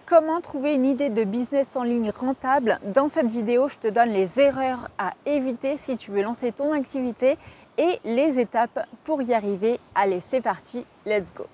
comment trouver une idée de business en ligne rentable. Dans cette vidéo, je te donne les erreurs à éviter si tu veux lancer ton activité et les étapes pour y arriver. Allez, c'est parti, let's go!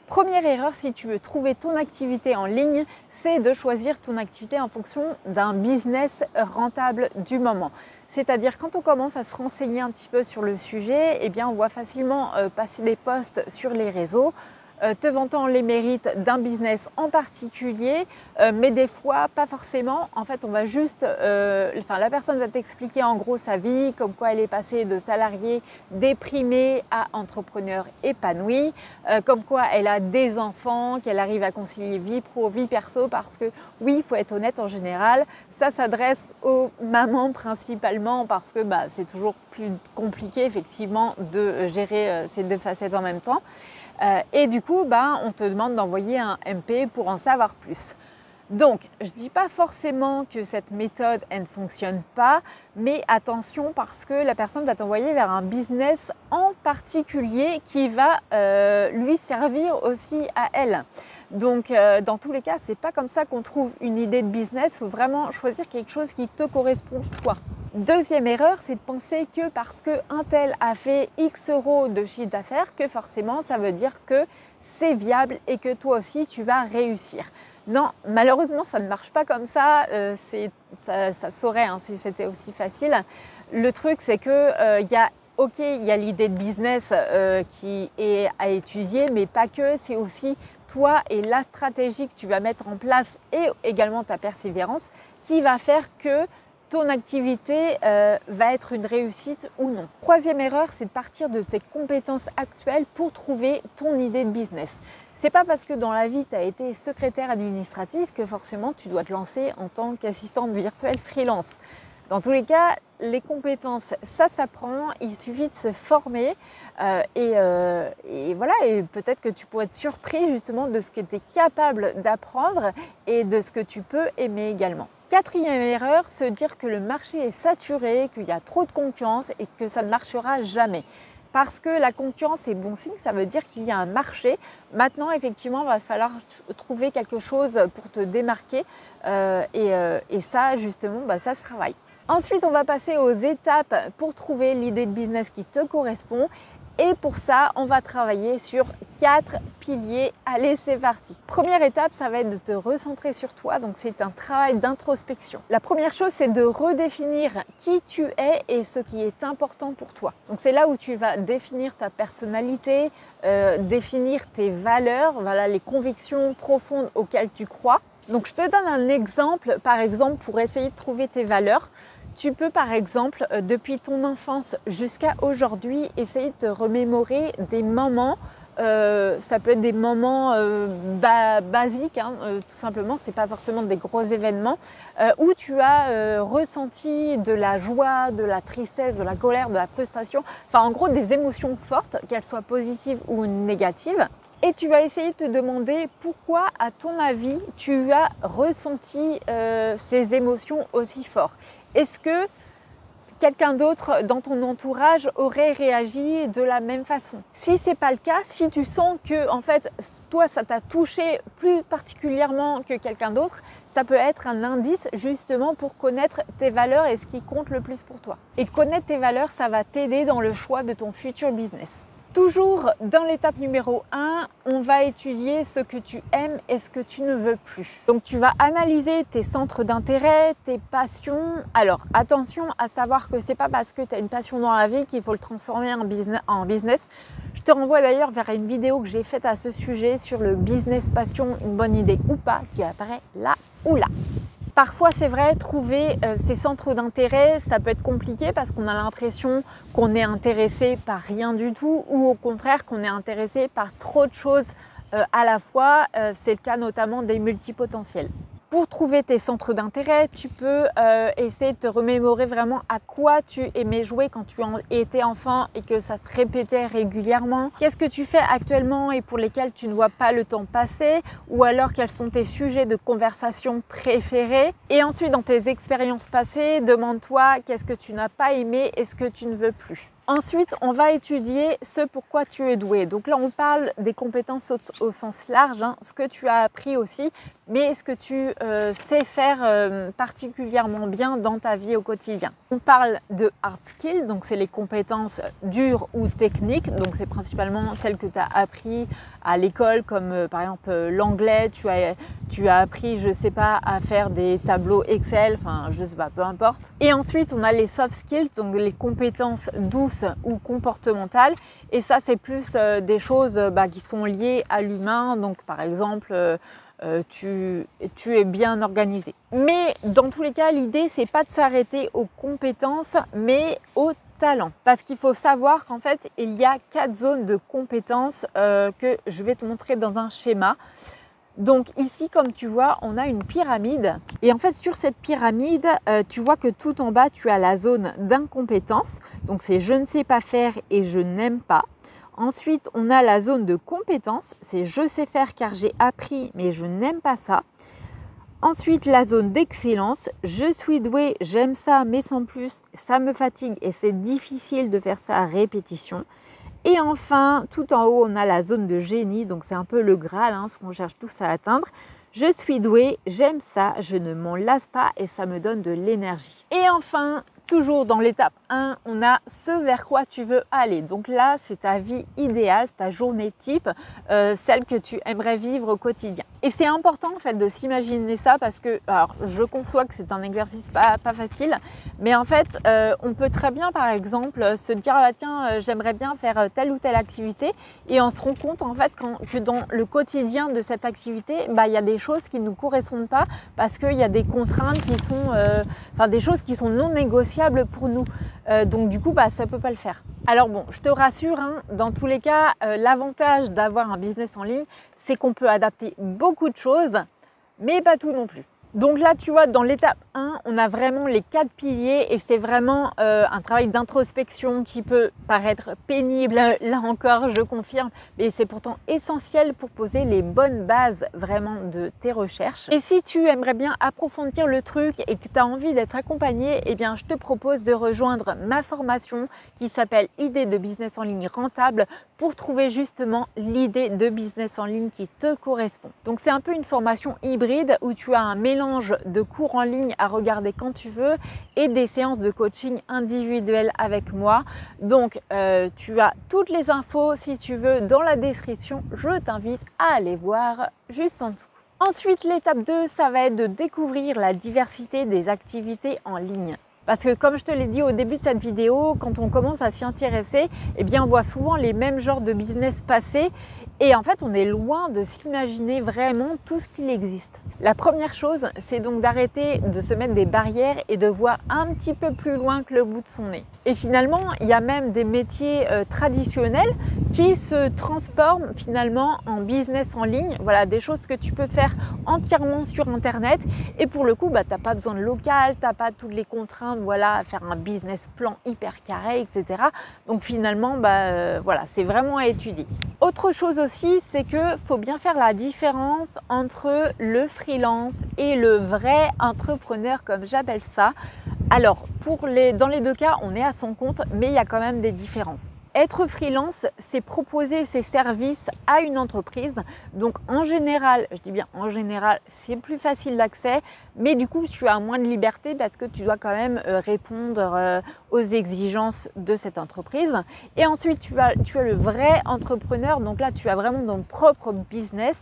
Première erreur, si tu veux trouver ton activité en ligne, c'est de choisir ton activité en fonction d'un business rentable du moment. C'est-à-dire quand on commence à se renseigner un petit peu sur le sujet, eh bien on voit facilement passer des posts sur les réseaux te vantant les mérites d'un business en particulier, mais des fois pas forcément. En fait, on va juste, la personne va t'expliquer en gros sa vie, comme quoi elle est passée de salarié déprimé à entrepreneur épanoui, comme quoi elle a des enfants, qu'elle arrive à concilier vie pro, vie perso, parce que oui, il faut être honnête, en général, ça s'adresse aux mamans principalement, parce que c'est toujours plus compliqué effectivement de gérer ces deux facettes en même temps. Et du coup, on te demande d'envoyer un MP pour en savoir plus. Donc, je ne dis pas forcément que cette méthode, elle ne fonctionne pas, mais attention parce que la personne va t'envoyer vers un business en particulier qui va lui servir aussi à elle. Donc, dans tous les cas, c'est pas comme ça qu'on trouve une idée de business. Il faut vraiment choisir quelque chose qui te correspond toi. Deuxième erreur, c'est de penser que parce qu'un tel a fait X euros de chiffre d'affaires, que forcément ça veut dire que c'est viable et que toi aussi tu vas réussir. Non, malheureusement ça ne marche pas comme ça, ça saurait si c'était aussi facile. Le truc c'est que il y a l'idée de business qui est à étudier, mais pas que, c'est aussi toi et la stratégie que tu vas mettre en place et également ta persévérance qui va faire que ton activité va être une réussite ou non. Troisième erreur, c'est de partir de tes compétences actuelles pour trouver ton idée de business. C'est pas parce que dans la vie tu as été secrétaire administratif que forcément tu dois te lancer en tant qu'assistante virtuelle freelance. Dans tous les cas, les compétences, ça s'apprend, il suffit de se former et voilà, et peut-être que tu pourrais être surpris justement de ce que tu es capable d'apprendre et de ce que tu peux aimer également. Quatrième erreur, se dire que le marché est saturé, qu'il y a trop de concurrence et que ça ne marchera jamais. Parce que la concurrence est bon signe, ça veut dire qu'il y a un marché. Maintenant, effectivement, il va falloir trouver quelque chose pour te démarquer et ça, justement, ça se travaille. Ensuite, on va passer aux étapes pour trouver l'idée de business qui te correspond. Et pour ça, on va travailler sur 4 piliers. Allez, c'est parti. Première étape, ça va être de te recentrer sur toi. Donc, c'est un travail d'introspection. La première chose, c'est de redéfinir qui tu es et ce qui est important pour toi. Donc, c'est là où tu vas définir ta personnalité, définir tes valeurs, voilà, les convictions profondes auxquelles tu crois. Donc, je te donne un exemple, par exemple, pour essayer de trouver tes valeurs. Tu peux par exemple, depuis ton enfance jusqu'à aujourd'hui, essayer de te remémorer des moments, ça peut être des moments basiques, tout simplement, c'est pas forcément des gros événements, où tu as ressenti de la joie, de la tristesse, de la colère, de la frustration, enfin en gros des émotions fortes, qu'elles soient positives ou négatives. Et tu vas essayer de te demander pourquoi, à ton avis, tu as ressenti ces émotions aussi fort. Est-ce que quelqu'un d'autre dans ton entourage aurait réagi de la même façon? Si ce n'est pas le cas, si tu sens que en fait toi ça t'a touché plus particulièrement que quelqu'un d'autre, ça peut être un indice justement pour connaître tes valeurs et ce qui compte le plus pour toi. Et connaître tes valeurs, ça va t'aider dans le choix de ton futur business. Toujours dans l'étape numéro 1, on va étudier ce que tu aimes et ce que tu ne veux plus. Donc tu vas analyser tes centres d'intérêt, tes passions. Alors attention à savoir que c'est pas parce que tu as une passion dans la vie qu'il faut le transformer en business. Je te renvoie d'ailleurs vers une vidéo que j'ai faite à ce sujet sur le business passion, une bonne idée ou pas, qui apparaît là ou là. Parfois, c'est vrai, trouver ces centres d'intérêt, ça peut être compliqué parce qu'on a l'impression qu'on est intéressé par rien du tout ou au contraire qu'on est intéressé par trop de choses à la fois. C'est le cas notamment des multipotentiels. Pour trouver tes centres d'intérêt, tu peux essayer de te remémorer vraiment à quoi tu aimais jouer quand tu étais enfant et que ça se répétait régulièrement. Qu'est-ce que tu fais actuellement et pour lesquels tu ne vois pas le temps passer? Ou alors quels sont tes sujets de conversation préférés? Et ensuite, dans tes expériences passées, demande-toi qu'est-ce que tu n'as pas aimé et ce que tu ne veux plus. Ensuite, on va étudier ce pourquoi tu es doué. Donc là, on parle des compétences au sens large, hein, ce que tu as appris aussi, mais ce que tu sais faire particulièrement bien dans ta vie au quotidien. On parle de hard skills, donc c'est les compétences dures ou techniques, donc c'est principalement celles que tu as appris à l'école, comme par exemple l'anglais, tu as appris, je sais pas, à faire des tableaux Excel, enfin je sais pas, peu importe. Et ensuite, on a les soft skills, donc les compétences douces ou comportementales, et ça c'est plus des choses qui sont liées à l'humain, donc par exemple tu es bien organisé. Mais dans tous les cas, l'idée c'est pas de s'arrêter aux compétences mais aux talents, parce qu'il faut savoir qu'en fait il y a 4 zones de compétences que je vais te montrer dans un schéma. Donc ici, comme tu vois, on a une pyramide et en fait sur cette pyramide, tu vois que tout en bas, tu as la zone d'incompétence. Donc c'est je ne sais pas faire et je n'aime pas. Ensuite, on a la zone de compétence, c'est je sais faire car j'ai appris mais je n'aime pas ça. Ensuite, la zone d'excellence, je suis doué, j'aime ça mais sans plus, ça me fatigue et c'est difficile de faire ça à répétition. Et enfin, tout en haut, on a la zone de génie, donc c'est un peu le Graal, hein, ce qu'on cherche tous à atteindre. Je suis doué, j'aime ça, je ne m'en lasse pas et ça me donne de l'énergie. Et enfin, toujours dans l'étape 1, on a ce vers quoi tu veux aller. Donc là, c'est ta vie idéale, ta journée type, celle que tu aimerais vivre au quotidien. Et c'est important en fait de s'imaginer ça parce que, alors je conçois que c'est un exercice pas facile, mais en fait, on peut très bien par exemple se dire ah, tiens, j'aimerais bien faire telle ou telle activité et on se rend compte en fait que dans le quotidien de cette activité, il y a des choses qui ne nous correspondent pas parce qu'il y a des contraintes qui sont, des choses qui sont non négociables pour nous. Donc du coup, ça ne peut pas le faire. Alors bon, je te rassure, hein, dans tous les cas, l'avantage d'avoir un business en ligne, c'est qu'on peut adapter beaucoup de choses, mais pas tout non plus. Donc là, tu vois, dans l'étape 1, on a vraiment les 4 piliers et c'est vraiment un travail d'introspection qui peut paraître pénible. Là encore, je confirme, mais c'est pourtant essentiel pour poser les bonnes bases vraiment de tes recherches. Et si tu aimerais bien approfondir le truc et que tu as envie d'être accompagné, eh bien, je te propose de rejoindre ma formation qui s'appelle Idées de business en ligne rentable pour trouver justement l'idée de business en ligne qui te correspond. Donc, c'est un peu une formation hybride où tu as un mélange de cours en ligne à regarder quand tu veux et des séances de coaching individuelles avec moi. Donc, tu as toutes les infos si tu veux dans la description. Je t'invite à aller voir juste en dessous. Ensuite, l'étape 2, ça va être de découvrir la diversité des activités en ligne. Parce que comme je te l'ai dit au début de cette vidéo, quand on commence à s'y intéresser, eh bien on voit souvent les mêmes genres de business passer et en fait on est loin de s'imaginer vraiment tout ce qu'il existe. La première chose, c'est donc d'arrêter de se mettre des barrières et de voir un petit peu plus loin que le bout de son nez. Et finalement, il y a même des métiers traditionnels qui se transforment finalement en business en ligne. Voilà, des choses que tu peux faire entièrement sur Internet et pour le coup, tu n'as pas besoin de local, tu n'as pas toutes les contraintes, voilà, à faire un business plan hyper carré, etc. Donc finalement, voilà, c'est vraiment à étudier. Autre chose aussi, c'est que faut bien faire la différence entre le freelance et le vrai entrepreneur, comme j'appelle ça. Alors, dans les deux cas, on est à son compte, mais il y a quand même des différences. Être freelance, c'est proposer ses services à une entreprise. Donc en général, je dis bien en général, c'est plus facile d'accès, mais du coup tu as moins de liberté parce que tu dois quand même répondre aux exigences de cette entreprise. Et ensuite tu as le vrai entrepreneur, donc là tu as vraiment ton propre business.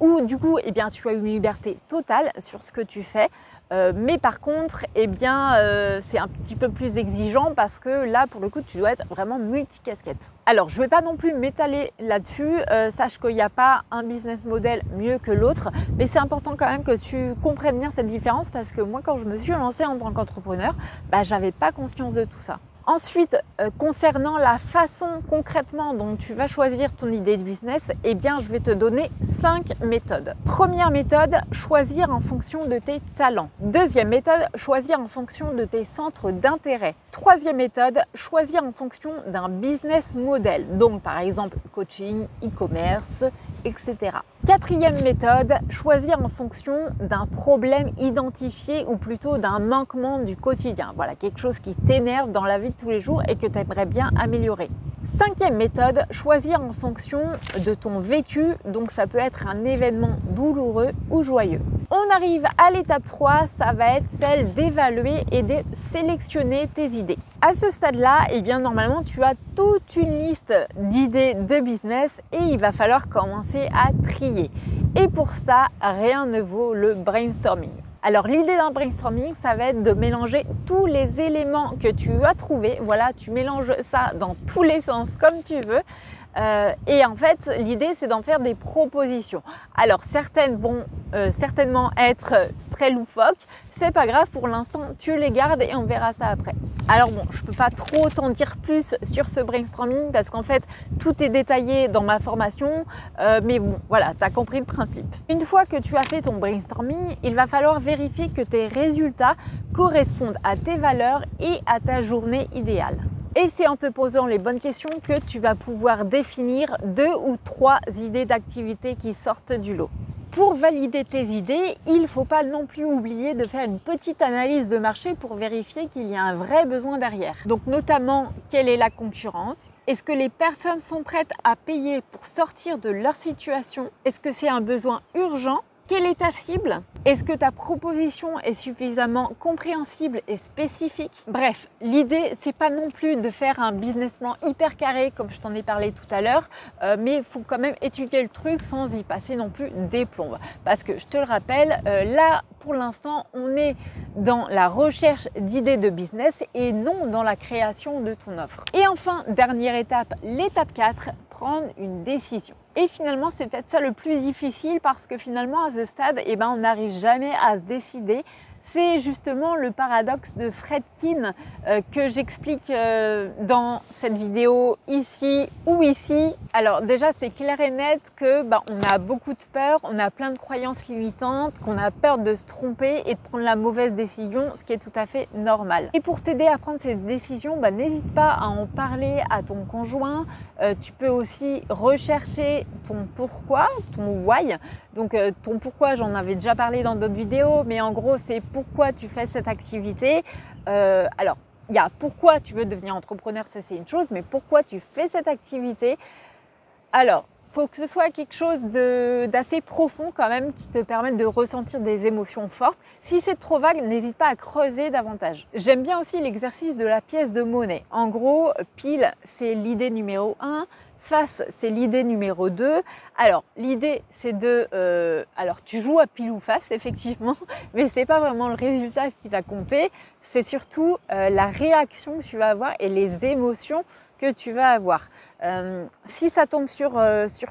Où du coup tu as une liberté totale sur ce que tu fais, mais par contre c'est un petit peu plus exigeant parce que là pour le coup tu dois être vraiment multicasquette. Alors je ne vais pas non plus m'étaler là-dessus, sache qu'il n'y a pas un business model mieux que l'autre, mais c'est important quand même que tu comprennes bien cette différence parce que moi quand je me suis lancée en tant qu'entrepreneur, j'avais pas conscience de tout ça. Ensuite, concernant la façon concrètement dont tu vas choisir ton idée de business, je vais te donner 5 méthodes. Première méthode, choisir en fonction de tes talents. Deuxième méthode, choisir en fonction de tes centres d'intérêt. Troisième méthode, choisir en fonction d'un business model. Donc par exemple, coaching, e-commerce, etc. Quatrième méthode, choisir en fonction d'un problème identifié ou plutôt d'un manquement du quotidien. Voilà, quelque chose qui t'énerve dans la vie de tous les jours et que tu aimerais bien améliorer. Cinquième méthode, choisir en fonction de ton vécu, donc ça peut être un événement douloureux ou joyeux. On arrive à l'étape 3, ça va être celle d'évaluer et de sélectionner tes idées. À ce stade-là, eh bien normalement tu as toute une liste d'idées de business et il va falloir commencer à trier. Et pour ça, rien ne vaut le brainstorming. Alors l'idée d'un brainstorming, ça va être de mélanger tous les éléments que tu as trouvés. Voilà, tu mélanges ça dans tous les sens comme tu veux. Et en fait, l'idée, c'est d'en faire des propositions. Alors, certaines vont certainement être très loufoques. C'est pas grave, pour l'instant, tu les gardes et on verra ça après. Alors bon, je peux pas trop t'en dire plus sur ce brainstorming parce qu'en fait, tout est détaillé dans ma formation. Mais bon, voilà, tu as compris le principe. Une fois que tu as fait ton brainstorming, il va falloir vérifier que tes résultats correspondent à tes valeurs et à ta journée idéale. Et c'est en te posant les bonnes questions que tu vas pouvoir définir 2 ou 3 idées d'activité qui sortent du lot. Pour valider tes idées, il ne faut pas non plus oublier de faire une petite analyse de marché pour vérifier qu'il y a un vrai besoin derrière. Donc notamment, quelle est la concurrence? Est-ce que les personnes sont prêtes à payer pour sortir de leur situation? Est-ce que c'est un besoin urgent? Quelle est ta cible? Est-ce que ta proposition est suffisamment compréhensible et spécifique? Bref, l'idée, c'est pas non plus de faire un business plan hyper carré comme je t'en ai parlé tout à l'heure, mais il faut quand même étudier le truc sans y passer non plus des plombes. Parce que je te le rappelle, là, pour l'instant, on est dans la recherche d'idées de business et non dans la création de ton offre. Et enfin, dernière étape, l'étape 4, prendre une décision. Et finalement, c'est peut-être ça le plus difficile parce que finalement, à ce stade, on n'arrive jamais à se décider. C'est justement le paradoxe de Fredkin que j'explique dans cette vidéo ici ou ici. Alors déjà, c'est clair et net que on a beaucoup de peur, on a plein de croyances limitantes, qu'on a peur de se tromper et de prendre la mauvaise décision, ce qui est tout à fait normal. Et pour t'aider à prendre cette décision, n'hésite pas à en parler à ton conjoint. Tu peux aussi rechercher ton pourquoi, ton why. Donc ton pourquoi, j'en avais déjà parlé dans d'autres vidéos, mais en gros, c'est pourquoi tu fais cette activité. Alors, il y a pourquoi tu veux devenir entrepreneur, ça c'est une chose, mais pourquoi tu fais cette activité? Alors, il faut que ce soit quelque chose d'assez profond quand même qui te permette de ressentir des émotions fortes. Si c'est trop vague, n'hésite pas à creuser davantage. J'aime bien aussi l'exercice de la pièce de monnaie. En gros, pile, c'est l'idée numéro 1. Face, c'est l'idée numéro 2. Alors, l'idée, c'est alors, tu joues à pile ou face, effectivement, mais c'est pas vraiment le résultat qui va compter. C'est surtout la réaction que tu vas avoir et les émotions que tu vas avoir. Si ça tombe sur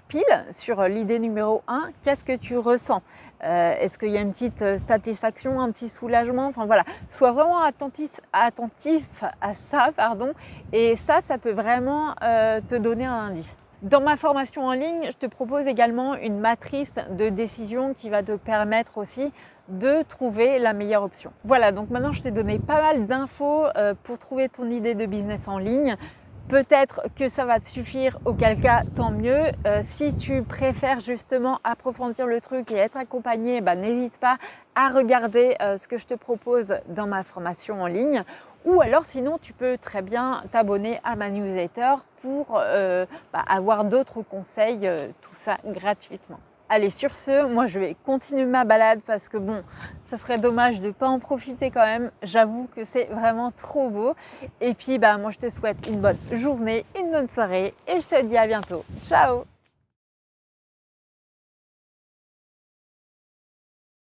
pile, sur l'idée numéro 1, qu'est-ce que tu ressens? Est-ce qu'il y a une petite satisfaction, un petit soulagement? Enfin voilà, sois vraiment attentif à ça, pardon. Et ça peut vraiment te donner un indice. Dans ma formation en ligne, je te propose également une matrice de décision qui va te permettre aussi de trouver la meilleure option. Voilà, donc maintenant je t'ai donné pas mal d'infos pour trouver ton idée de business en ligne. Peut-être que ça va te suffire, auquel cas tant mieux. Si tu préfères justement approfondir le truc et être accompagné, n'hésite pas à regarder ce que je te propose dans ma formation en ligne. Ou alors sinon, tu peux très bien t'abonner à ma newsletter pour avoir d'autres conseils, tout ça gratuitement. Allez, sur ce, moi je vais continuer ma balade parce que bon, ça serait dommage de ne pas en profiter quand même. J'avoue que c'est vraiment trop beau. Et puis moi je te souhaite une bonne journée, une bonne soirée et je te dis à bientôt. Ciao!